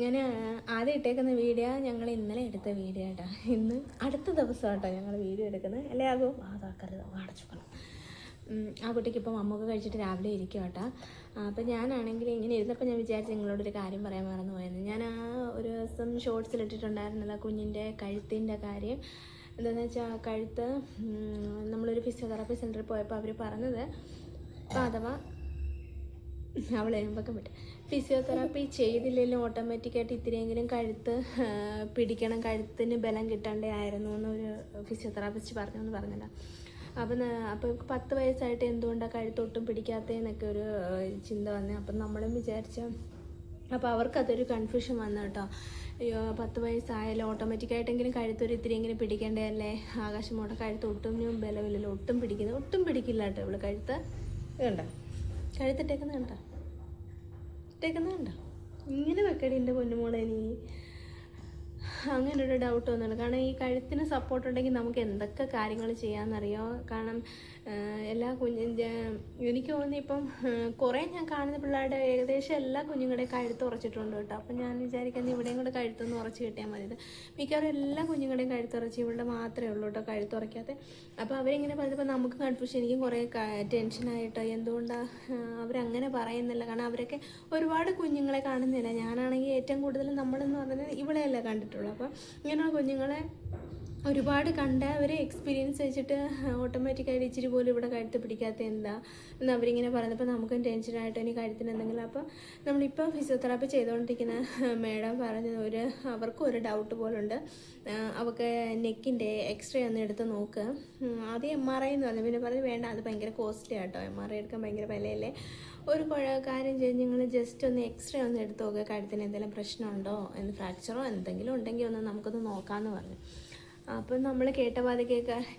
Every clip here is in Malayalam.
ഞാൻ ആദ്യം ഇട്ടേക്കുന്ന വീഡിയോ ഞങ്ങൾ ഇന്നലെ എടുത്ത വീഡിയോ കേട്ടോ. ഇന്ന് അടുത്ത ദിവസം കേട്ടോ ഞങ്ങൾ വീഡിയോ എടുക്കുന്നത്. അല്ലേ ആകും അതാക്കരുത് അടച്ചുക്കണം. ആ കുട്ടിക്ക് ഇപ്പം അമ്മക്ക് കഴിച്ചിട്ട് രാവിലെ ഇരിക്കും കേട്ടോ. അപ്പം ഞാനാണെങ്കിൽ ഇങ്ങനെ ഇരുന്നപ്പോൾ ഞാൻ വിചാരിച്ചു നിങ്ങളോടൊരു കാര്യം പറയാൻ മറന്നു പോയെന്ന്. ഞാൻ ആ ഒരു ദിവസം ഷോർട്സിലിട്ടിട്ടുണ്ടായിരുന്നില്ല കുഞ്ഞിൻ്റെ കഴുത്തിൻ്റെ കാര്യം. എന്താണെന്ന് വെച്ചാൽ കഴുത്ത് നമ്മളൊരു ഫിസിയോതെറാപ്പി സെൻറ്ററിൽ പോയപ്പോൾ അവർ പറഞ്ഞത് അഥവാ അവളെ വെക്കാൻ പറ്റും ഫിസിയോതെറാപ്പി ചെയ്തില്ലെങ്കിലും ഓട്ടോമാറ്റിക്കായിട്ട് ഇത്തിരിയെങ്കിലും കഴുത്ത് പിടിക്കണം, കഴുത്തിന് ബലം കിട്ടേണ്ടേ ആയിരുന്നു എന്നൊരു ഫിസിയോതെറാപ്പിസ്റ്റ് പറഞ്ഞു പറഞ്ഞില്ല. അപ്പോൾ 10 വയസ്സായിട്ട് എന്തുകൊണ്ടാണ് കഴുത്തൊട്ടും പിടിക്കാത്തതെന്നൊക്കെ ഒരു ചിന്ത വന്നേ. അപ്പം നമ്മളും വിചാരിച്ച അപ്പോൾ അവർക്കതൊരു കൺഫ്യൂഷൻ വന്നു കേട്ടോ. അയ്യോ 10 വയസ്സായാലും ഓട്ടോമാറ്റിക്കായിട്ടെങ്കിലും കഴുത്തൊരു ഇത്തിരിയെങ്കിലും പിടിക്കേണ്ടേ അല്ലേ, ആകാശമോട്ട കഴുത്ത് ഒട്ടും ബലമില്ലല്ലോ, ഒട്ടും പിടിക്കില്ല കേട്ടോ ഇവള്. കഴുത്ത് കണ്ടോ, കഴുത്തിട്ടേക്കുന്നത് കണ്ടോ, ഇങ്ങനെ വെക്കടി എൻ്റെ പൊന്നുമോളെ. നീ അങ്ങനൊരു ഡൗട്ട് വന്നിട്ടുണ്ട്. കാരണം ഈ കഴുത്തിന് സപ്പോർട്ട് ഉണ്ടെങ്കിൽ നമുക്ക് എന്തൊക്കെ കാര്യങ്ങൾ ചെയ്യാമെന്നറിയോ. കാരണം എല്ലാ എനിക്ക് തോന്നി ഇപ്പം കുറേ ഞാൻ കാണുന്ന പിള്ളേരുടെ ഏകദേശം എല്ലാ കുഞ്ഞുങ്ങളുടെയും കഴുത്ത് ഉറച്ചിട്ടുണ്ട് കേട്ടോ. അപ്പം ഞാൻ വിചാരിക്കുന്നത് ഇവിടെയും കൂടെ കഴുത്തൊന്ന് ഉറച്ച് കിട്ടിയാൽ മതി. മിക്കവാറും എല്ലാ കുഞ്ഞുങ്ങളുടെയും കഴുത്തുറച്ച് ഇവളുടെ മാത്രമേ ഉള്ളൂ കേട്ടോ കഴുത്തുറയ്ക്കാത്ത. അപ്പോൾ അവരിങ്ങനെ പറഞ്ഞപ്പോൾ നമുക്ക് കൺഫ്യൂഷൻ, എനിക്കും കുറേ ടെൻഷനായിട്ടോ. എന്തുകൊണ്ടാണ് അവരങ്ങനെ പറയുന്നില്ല. കാരണം അവരൊക്കെ ഒരുപാട് കുഞ്ഞുങ്ങളെ കാണുന്നില്ല. ഞാനാണെങ്കിൽ ഏറ്റവും കൂടുതൽ നമ്മളെന്ന് പറഞ്ഞാൽ ഇവളെയല്ല കണ്ടിട്ടുള്ളൂ. അപ്പോൾ ഇങ്ങനെയുള്ള കുഞ്ഞുങ്ങളെ ഒരുപാട് കണ്ടവരെ എക്സ്പീരിയൻസ് വെച്ചിട്ട് ഓട്ടോമാറ്റിക്കായിട്ട് ഇച്ചിരി പോലും ഇവിടെ കഴുത്ത് പിടിക്കാത്ത എന്താ എന്ന് അവരിങ്ങനെ പറഞ്ഞപ്പോൾ നമുക്കും ടെൻഷനായിട്ടോ ഇനി കഴുത്തിന് എന്തെങ്കിലും. അപ്പോൾ നമ്മളിപ്പോൾ ഫിസിയോതെറാപ്പി ചെയ്തുകൊണ്ടിരിക്കുന്ന മേഡം പറഞ്ഞത് അവർക്കും ഒരു ഡൗട്ട് പോലുണ്ട്. അവർക്ക് നെക്കിൻ്റെ എക്സ്റേ ഒന്ന് എടുത്ത് നോക്ക്. ആദ്യം MRI എന്ന് പറഞ്ഞു, പിന്നെ പറഞ്ഞ് വേണ്ട അത് ഭയങ്കര കോസ്റ്റ്ലി ആട്ടോ, MRI എടുക്കാൻ ഭയങ്കര വിലയല്ലേ. ഒരു കാര്യം ചെയ്ത് നിങ്ങൾ ജസ്റ്റ് ഒന്ന് എക്സ്റേ ഒന്ന് എടുത്ത് നോക്കുക, കഴുത്തിന് എന്തെങ്കിലും പ്രശ്നമുണ്ടോ എന്ന്, ഫ്രാക്ചറോ എന്തെങ്കിലും ഉണ്ടെങ്കിൽ ഒന്ന് നമുക്കൊന്ന് നോക്കാമെന്ന് പറഞ്ഞു. അപ്പം നമ്മൾ കേട്ട പാതി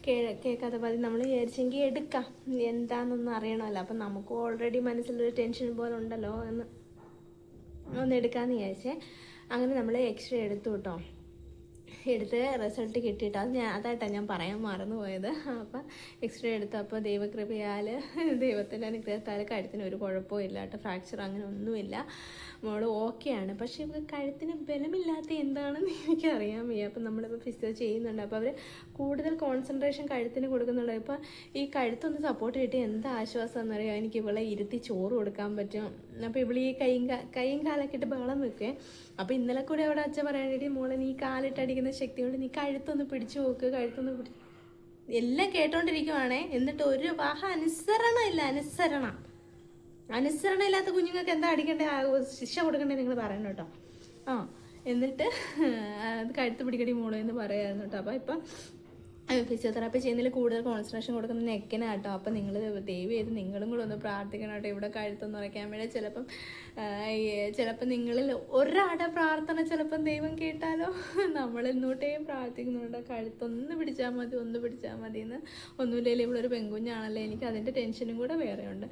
കേൾക്കാത്ത പാതി നമ്മൾ വിചാരിച്ചെങ്കിൽ എടുക്കാം, എന്താണെന്നൊന്നും അറിയണമല്ലോ. അപ്പം നമുക്ക് ഓൾറെഡി മനസ്സിലൊരു ടെൻഷൻ പോലെ ഉണ്ടല്ലോ ഒന്ന് എടുക്കാമെന്ന് വിചാരിച്ചേ. അങ്ങനെ നമ്മൾ എക്സ്റേ എടുത്തു കേട്ടോ. എടുത്ത് റിസൾട്ട് കിട്ടിയിട്ട് അതായിട്ടാണ് ഞാൻ പറയാൻ മറന്നു പോയത്. അപ്പം എക്സ്റേ എടുത്തു. അപ്പോൾ ദൈവകൃപയാൽ ദൈവത്തിൻ്റെ അനുഗ്രഹത്താൽ കഴുത്തിന് ഒരു കുഴപ്പവും ഇല്ല കേട്ടോ, ഫ്രാക്ചർ അങ്ങനെ ഒന്നുമില്ല, മോള് ഓക്കെയാണ്. പക്ഷേ ഇവർക്ക് കഴുത്തിന് ബലമില്ലാത്ത എന്താണെന്ന് എനിക്കറിയാൻ വയ്യ. അപ്പം നമ്മളിപ്പോൾ ഫിസിയോ ചെയ്യുന്നുണ്ട്. അപ്പോൾ അവർ കൂടുതൽ കോൺസെൻട്രേഷൻ കഴുത്തിന് കൊടുക്കുന്നുണ്ട്. ഇപ്പോൾ ഈ കഴുത്തൊന്ന് സപ്പോർട്ട് കിട്ടി എന്താ ആശ്വാസം എന്നറിയാം. എനിക്ക് ഇവളെ ഇരുത്തി ചോറ് കൊടുക്കാൻ പറ്റും. അപ്പോൾ ഇവൾ ഈ കൈയും കാലൊക്കെ ഇട്ട് ബഹളം വെക്കേ. അപ്പോൾ ഇന്നലെ കൂടെ അവിടെ അച്ഛൻ പറയാനായിട്ട് മോളെ നീ കാലിട്ടടിക്കുന്ന ശക്തി കൊണ്ട് നീ കഴുത്തൊന്ന് പിടിച്ചു നോക്ക്, എല്ലാം കേട്ടോണ്ടിരിക്കുവാണേ. എന്നിട്ട് ഒരു അനുസരണ ഇല്ലാത്ത കുഞ്ഞുങ്ങൾക്ക് എന്താ അടിക്കണ്ടേ, ശിക്ഷ കൊടുക്കണ്ടേ നിങ്ങൾ പറയണം കേട്ടോ. എന്നിട്ട് അത് കഴുത്ത് പിടിക്കടി മോളോ എന്ന് പറയായിരുന്നു കേട്ടോ. അപ്പോൾ ഇപ്പം ഫിസിയോതെറാപ്പി ചെയ്യുന്നതിൽ കൂടുതൽ കോൺസെൻട്രേഷൻ കൊടുക്കുന്ന നെക്കിനാട്ടോ. അപ്പം നിങ്ങൾ ദയവ് ചെയ്ത് നിങ്ങളും കൂടെ ഒന്ന് പ്രാർത്ഥിക്കണം കേട്ടോ, ഇവിടെ കഴുത്തൊന്ന് ഉറയ്ക്കാൻ വേണ്ടി. ചിലപ്പോൾ നിങ്ങളിൽ ഒരാളുടെ പ്രാർത്ഥന ചിലപ്പം ദൈവം കേട്ടാലോ. നമ്മളെന്നോട്ടേയും പ്രാർത്ഥിക്കുന്നുണ്ട് കഴുത്തൊന്ന് പിടിച്ചാൽ മതി എന്ന്. ഒന്നുമില്ലെങ്കിൽ ഇവിടെ ഒരു പെൺകുഞ്ഞാണല്ലോ, എനിക്ക് അതിൻ്റെ ടെൻഷനും കൂടെ വേറെയുണ്ട്.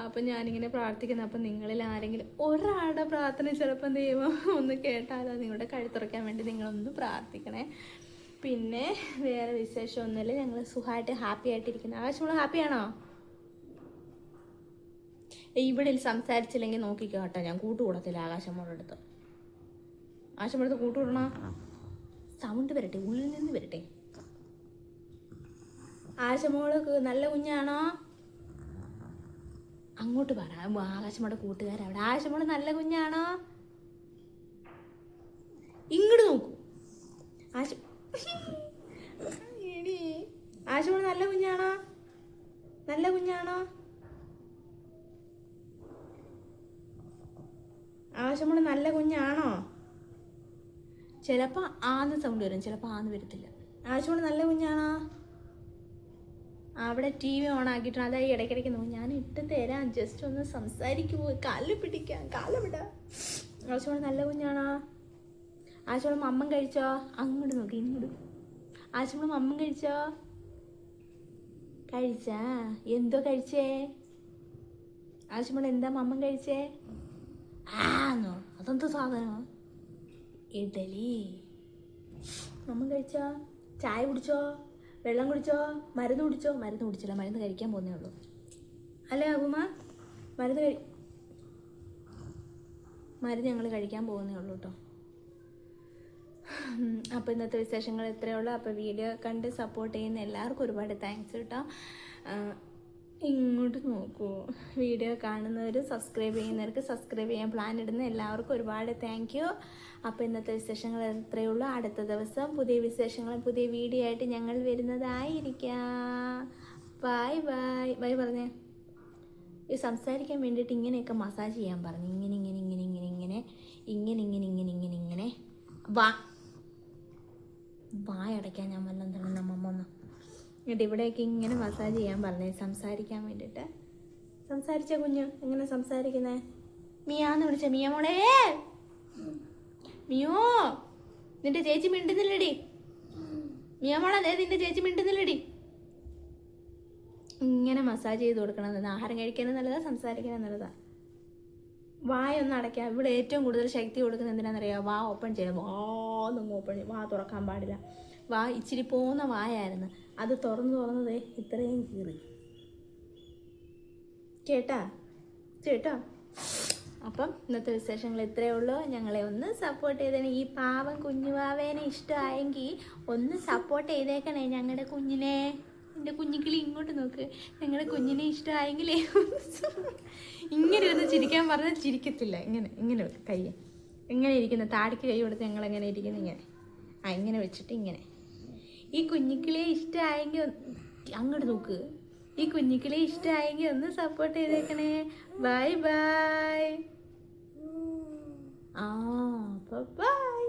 അപ്പം ഞാനിങ്ങനെ പ്രാർത്ഥിക്കുന്നത്. അപ്പം നിങ്ങളിൽ ആരെങ്കിലും ഒരാളുടെ പ്രാർത്ഥന ചിലപ്പം ദൈവം ഒന്ന് കേട്ടാലോ. നിങ്ങളുടെ കഴുത്തുറയ്ക്കാൻ വേണ്ടി നിങ്ങളൊന്ന് പ്രാർത്ഥിക്കണേ. പിന്നെ വേറെ വിശേഷമൊന്നുമില്ല, ഞങ്ങൾ സുഖമായിട്ട് ഹാപ്പി ആയിട്ടിരിക്കുന്നു. ആകാശമുള്ള ഹാപ്പിയാണോ? ഇവിടെ സംസാരിച്ചില്ലെങ്കിൽ നോക്കിക്കോ കേട്ടോ, ഞാൻ കൂട്ടുകൂടത്തില്ല ആകാശമ്മയുടെ അടുത്ത്. ആകാശമ്മയുടെ അടുത്ത് കൂട്ടുകൂടണ സൗണ്ട് വരട്ടെ, ഉള്ളിൽ നിന്ന് വരട്ടെ. ആകാശമോള് നല്ല കുഞ്ഞാണോ? അങ്ങോട്ട് പറ, ആകാശമ്മയുടെ കൂട്ടുകാരവിടെ. ആകാശമോള് നല്ല കുഞ്ഞാണോ? ഇങ്ങോട്ട് നോക്കൂ. ആശുമോള് നല്ല കുഞ്ഞാണോ? ആശുമോള് നല്ല കുഞ്ഞാണോ? ചിലപ്പോൾ ആന്ന് സൗണ്ട് വരും, ചിലപ്പോൾ ആന്ന് വരത്തില്ല. ആശുമോള് നല്ല കുഞ്ഞാണോ? അവിടെ TV ഓൺ ആക്കിയിട്ടാണ്, അതായി ഇടയ്ക്കിടയ്ക്ക് നോക്കും. ഞാൻ ഇട്ട് തരാം, ജസ്റ്റ് ഒന്ന് സംസാരിക്കുമോ, കാല് പിടിക്കാം, കാല് വിടാം. ആശുമോള് നല്ല കുഞ്ഞാണോ? ആശുമോള് മമ്മൻ കഴിച്ചോ? അങ്ങോട്ട് നോക്കി, ഇങ്ങോട്ട്. ആശുമോള് മമ്മൻ കഴിച്ചോ? കഴിച്ചാ? എന്തോ കഴിച്ചേ? ആശുമോള് എന്താ മമ്മൻ കഴിച്ചേ? ആന്നോ? അതെന്തോ സാധനമോ? ഇഡലി. മമ്മൻ കഴിച്ചോ? ചായ കുടിച്ചോ? വെള്ളം കുടിച്ചോ? മരുന്ന് കുടിച്ചോ? മരുന്ന് കുടിച്ചില്ല, മരുന്ന് കഴിക്കാൻ പോകുന്നേ ഉള്ളൂ അല്ലേ ആകുമ? മരുന്ന് ഞങ്ങൾ കഴിക്കാൻ പോകുന്നേ ഉള്ളൂ കേട്ടോ. അപ്പോൾ ഇന്നത്തെ വിശേഷങ്ങൾ ഇത്രയേ ഉള്ളൂ. അപ്പോൾ വീഡിയോ കണ്ട് സപ്പോർട്ട് ചെയ്യുന്ന എല്ലാവർക്കും ഒരുപാട് താങ്ക്സ് കേട്ടോ. ഇങ്ങോട്ട് നോക്കൂ, വീഡിയോ കാണുന്നവർ സബ്സ്ക്രൈബ് ചെയ്യുന്നവർക്ക് സബ്സ്ക്രൈബ് ചെയ്യാൻ പ്ലാൻ ഇടുന്ന എല്ലാവർക്കും ഒരുപാട് താങ്ക് യു. അപ്പോൾ ഇന്നത്തെ വിശേഷങ്ങൾ ഇത്രയേ ഉള്ളൂ. അടുത്ത ദിവസം പുതിയ വിശേഷങ്ങളും പുതിയ വീഡിയോ ആയിട്ട് ഞങ്ങൾ വരുന്നതായിരിക്കാം. Bye bye. ബൈ പറഞ്ഞേ. ഈ സംസാരിക്കാൻ വേണ്ടിയിട്ട് ഇങ്ങനെയൊക്കെ മസാജ് ചെയ്യാൻ പറഞ്ഞു. ഇങ്ങനെ ഇങ്ങനെ ഇങ്ങനെ ഇങ്ങനെ ഇങ്ങനെ ഇങ്ങനെ ഇങ്ങനെ ഇങ്ങനെ ഇങ്ങനെ ഇങ്ങനെ വായടയ്ക്കാൻ ഞാൻ വല്ലതും തന്നെ നമ്മ ഒന്ന് എന്നിട്ട് ഇവിടെയൊക്കെ ഇങ്ങനെ മസാജ് ചെയ്യാൻ പറഞ്ഞേ സംസാരിക്കാൻ വേണ്ടിയിട്ട്. സംസാരിച്ച കുഞ്ഞ് എങ്ങനെ സംസാരിക്കുന്നേ? മിയാന്ന് വിളിച്ച മിയ മോളെ, മിയോ നിന്റെ ചേച്ചി മിണ്ടുന്നില്ലടി. മിയ മോളെ നിന്റെ ചേച്ചി മിണ്ടുന്നില്ലടി. ഇങ്ങനെ മസാജ് ചെയ്ത് കൊടുക്കണം. ആഹാരം കഴിക്കാനും നല്ലതാ, സംസാരിക്കാനും നല്ലതാ. വായൊന്നും അടയ്ക്കാം. ഇവിടെ ഏറ്റവും കൂടുതൽ ശക്തി കൊടുക്കുന്നത് എന്തിനാണെന്നറിയാം? വാ ഓപ്പൺ ചെയ്യാം. വാന്നൊന്നും ഓപ്പൺ ചെയ്യും. വാ തുറക്കാൻ പാടില്ല. വാ ഇച്ചിരി പോകുന്ന വായായിരുന്നു, അത് തുറന്നതേ ഇത്രയും കീറി. കേട്ടോ. അപ്പം ഇന്നത്തെ വിശേഷങ്ങൾ ഇത്രയേ ഉള്ളൂ. ഞങ്ങളെ ഒന്ന് സപ്പോർട്ട് ചെയ്തേനെ. ഈ പാവം കുഞ്ഞുവാവേനെ ഇഷ്ടമായെങ്കിൽ ഒന്ന് സപ്പോർട്ട് ചെയ്തേക്കണേ ഞങ്ങളുടെ കുഞ്ഞിനെ. എൻ്റെ കുഞ്ഞിക്കിളി ഇങ്ങോട്ട് നോക്ക്. ഞങ്ങളുടെ കുഞ്ഞിനെ ഇഷ്ടമായെങ്കിലേ ഇങ്ങനെ ഒന്ന് ചിരിക്കാൻ പറഞ്ഞാൽ ചിരിക്കത്തില്ല. ഇങ്ങനെ കൈ എങ്ങനെ ഇരിക്കുന്നത്? താടിക്ക് കൈ കൊടുത്ത് ഞങ്ങൾ എങ്ങനെ ഇരിക്കുന്നത്? ഇങ്ങനെ വെച്ചിട്ട് ഇങ്ങനെ. ഈ കുഞ്ഞിക്കിളിയെ ഇഷ്ടമായെങ്കിൽ അങ്ങോട്ട് നോക്ക്. ഈ കുഞ്ഞിക്കിളിയെ ഇഷ്ടമായെങ്കിൽ ഒന്ന് സപ്പോർട്ട് ചെയ്തേക്കണേ. Bye bye. ബൈ.